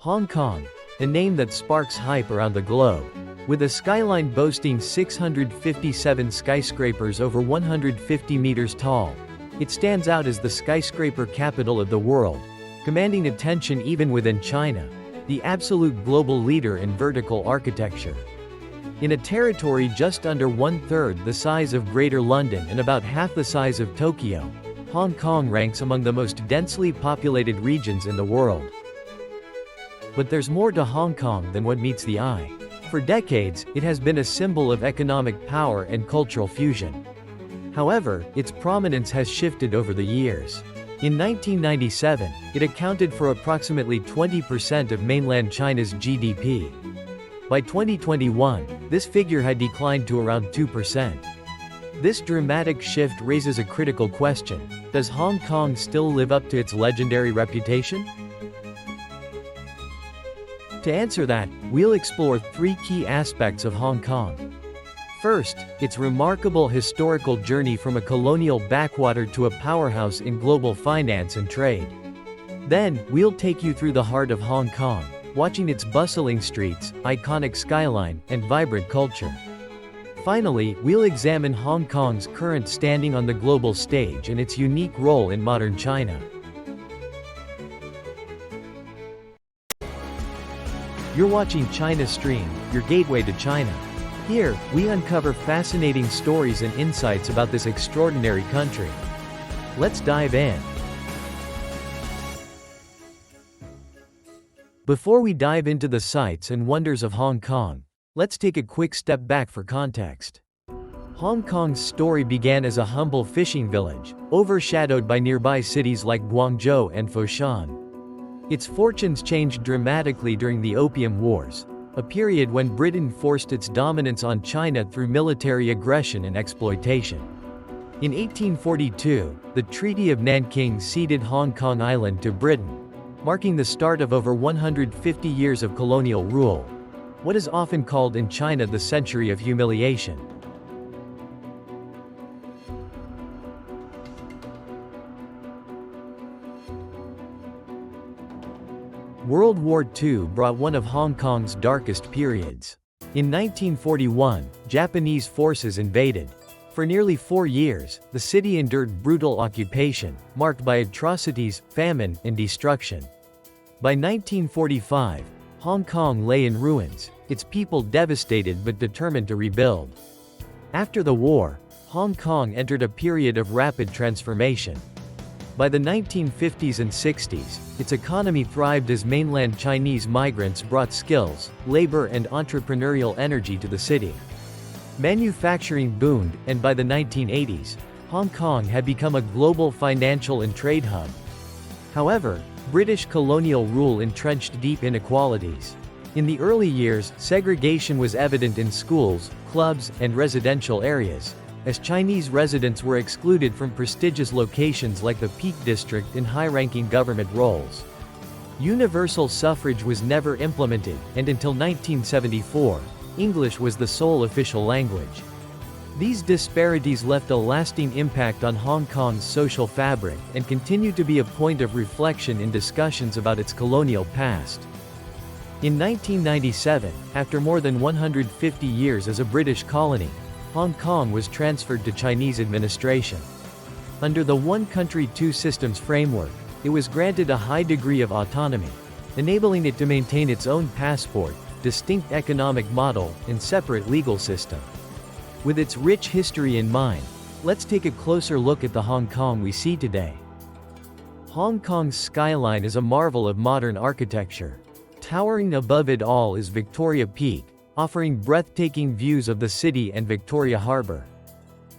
Hong Kong, a name that sparks hype around the globe. With a skyline boasting 657 skyscrapers over 150 meters tall, it stands out as the skyscraper capital of the world, commanding attention even within China, the absolute global leader in vertical architecture. In a territory just under one-third the size of Greater London and about half the size of Tokyo, Hong Kong ranks among the most densely populated regions in the world. But there's more to Hong Kong than what meets the eye. For decades, it has been a symbol of economic power and cultural fusion. However, its prominence has shifted over the years. In 1997, it accounted for approximately 20% of mainland China's GDP. By 2021, this figure had declined to around 2%. This dramatic shift raises a critical question: does Hong Kong still live up to its legendary reputation? To answer that, we'll explore three key aspects of Hong Kong. First, its remarkable historical journey from a colonial backwater to a powerhouse in global finance and trade. Then, we'll take you through the heart of Hong Kong, watching its bustling streets, iconic skyline, and vibrant culture. Finally, we'll examine Hong Kong's current standing on the global stage and its unique role in modern China. You're watching China Stream, your gateway to China. Here, we uncover fascinating stories and insights about this extraordinary country. Let's dive in. Before we dive into the sights and wonders of Hong Kong, let's take a quick step back for context. Hong Kong's story began as a humble fishing village, overshadowed by nearby cities like Guangzhou and Foshan. Its fortunes changed dramatically during the Opium Wars, a period when Britain forced its dominance on China through military aggression and exploitation. In 1842, the Treaty of Nanking ceded Hong Kong Island to Britain, marking the start of over 150 years of colonial rule, what is often called in China the Century of Humiliation. World War II brought one of Hong Kong's darkest periods. In 1941, Japanese forces invaded. For nearly 4 years, the city endured brutal occupation, marked by atrocities, famine, and destruction. By 1945, Hong Kong lay in ruins, its people devastated but determined to rebuild. After the war, Hong Kong entered a period of rapid transformation. By the 1950s and 60s, its economy thrived as mainland Chinese migrants brought skills, labor and entrepreneurial energy to the city. Manufacturing boomed, and by the 1980s, Hong Kong had become a global financial and trade hub. However, British colonial rule entrenched deep inequalities. In the early years, segregation was evident in schools, clubs, and residential areas, as Chinese residents were excluded from prestigious locations like the Peak District in high-ranking government roles. Universal suffrage was never implemented, and until 1974, English was the sole official language. These disparities left a lasting impact on Hong Kong's social fabric and continue to be a point of reflection in discussions about its colonial past. In 1997, after more than 150 years as a British colony, Hong Kong was transferred to Chinese administration. Under the One Country Two Systems framework, it was granted a high degree of autonomy, enabling it to maintain its own passport, distinct economic model, and separate legal system. With its rich history in mind, let's take a closer look at the Hong Kong we see today. Hong Kong's skyline is a marvel of modern architecture. Towering above it all is Victoria Peak, offering breathtaking views of the city and Victoria Harbour.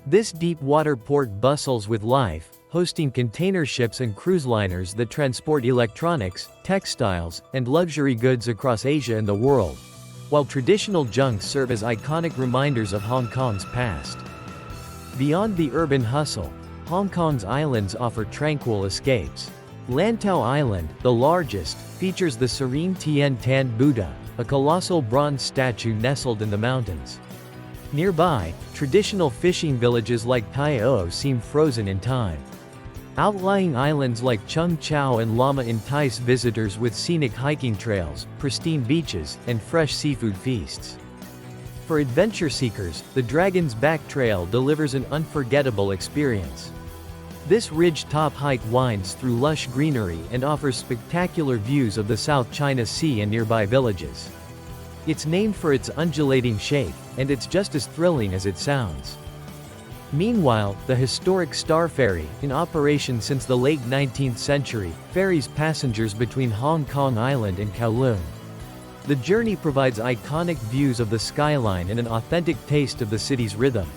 This deep water port bustles with life, hosting container ships and cruise liners that transport electronics, textiles, and luxury goods across Asia and the world, while traditional junks serve as iconic reminders of Hong Kong's past. Beyond the urban hustle, Hong Kong's islands offer tranquil escapes. Lantau Island, the largest, features the serene Tian Tan Buddha, a colossal bronze statue nestled in the mountains. Nearby, traditional fishing villages like Tai O seem frozen in time. Outlying islands like Chung Chau and Lama entice visitors with scenic hiking trails, pristine beaches, and fresh seafood feasts. For adventure seekers, the Dragon's Back Trail delivers an unforgettable experience. This ridge-top hike winds through lush greenery and offers spectacular views of the South China Sea and nearby villages. It's named for its undulating shape, and it's just as thrilling as it sounds. Meanwhile, the historic Star Ferry, in operation since the late 19th century, ferries passengers between Hong Kong Island and Kowloon. The journey provides iconic views of the skyline and an authentic taste of the city's rhythm.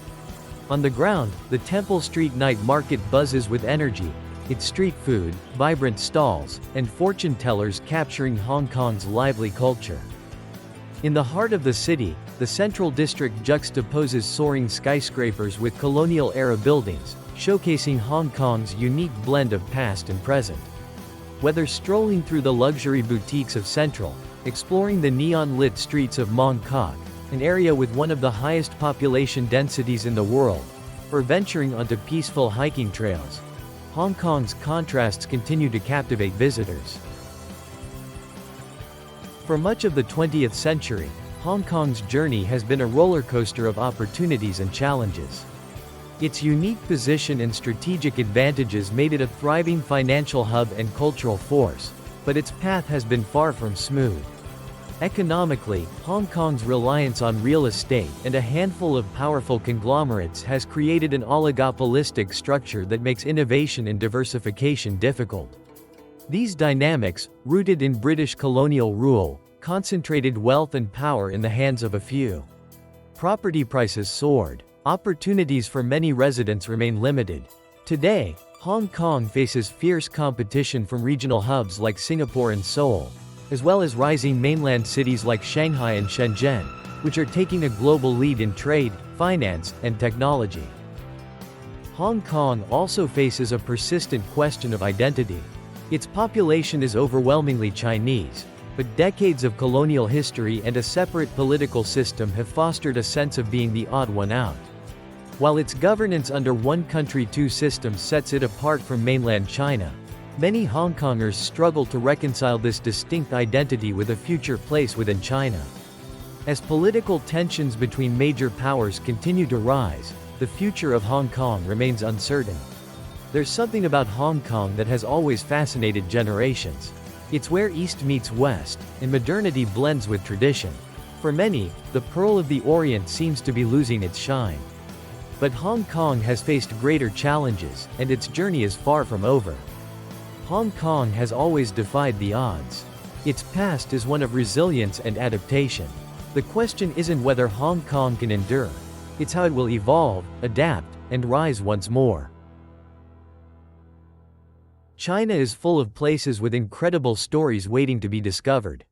On the ground, the Temple Street Night Market buzzes with energy, its street food, vibrant stalls, and fortune tellers capturing Hong Kong's lively culture. In the heart of the city, the Central District juxtaposes soaring skyscrapers with colonial-era buildings, showcasing Hong Kong's unique blend of past and present. Whether strolling through the luxury boutiques of Central, exploring the neon-lit streets of Mong Kok, an area with one of the highest population densities in the world, or venturing onto peaceful hiking trails, Hong Kong's contrasts continue to captivate visitors. For much of the 20th century, Hong Kong's journey has been a roller coaster of opportunities and challenges. Its unique position and strategic advantages made it a thriving financial hub and cultural force, but its path has been far from smooth. Economically, Hong Kong's reliance on real estate and a handful of powerful conglomerates has created an oligopolistic structure that makes innovation and diversification difficult. These dynamics, rooted in British colonial rule, concentrated wealth and power in the hands of a few. Property prices soared. Opportunities for many residents remain limited. Today, Hong Kong faces fierce competition from regional hubs like Singapore and Seoul, as well as rising mainland cities like Shanghai and Shenzhen, which are taking a global lead in trade, finance, and technology. Hong Kong also faces a persistent question of identity. Its population is overwhelmingly Chinese, but decades of colonial history and a separate political system have fostered a sense of being the odd one out. While its governance under one country two systems sets it apart from mainland China, many Hong Kongers struggle to reconcile this distinct identity with a future place within China. As political tensions between major powers continue to rise, the future of Hong Kong remains uncertain. There's something about Hong Kong that has always fascinated generations. It's where East meets West, and modernity blends with tradition. For many, the Pearl of the Orient seems to be losing its shine. But Hong Kong has faced greater challenges, and its journey is far from over. Hong Kong has always defied the odds. Its past is one of resilience and adaptation. The question isn't whether Hong Kong can endure. It's how it will evolve, adapt, and rise once more. China is full of places with incredible stories waiting to be discovered.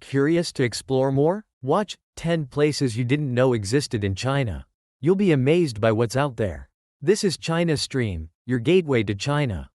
Curious to explore more? Watch 10 Places You Didn't Know Existed in China. You'll be amazed by what's out there. This is China Stream, your gateway to China.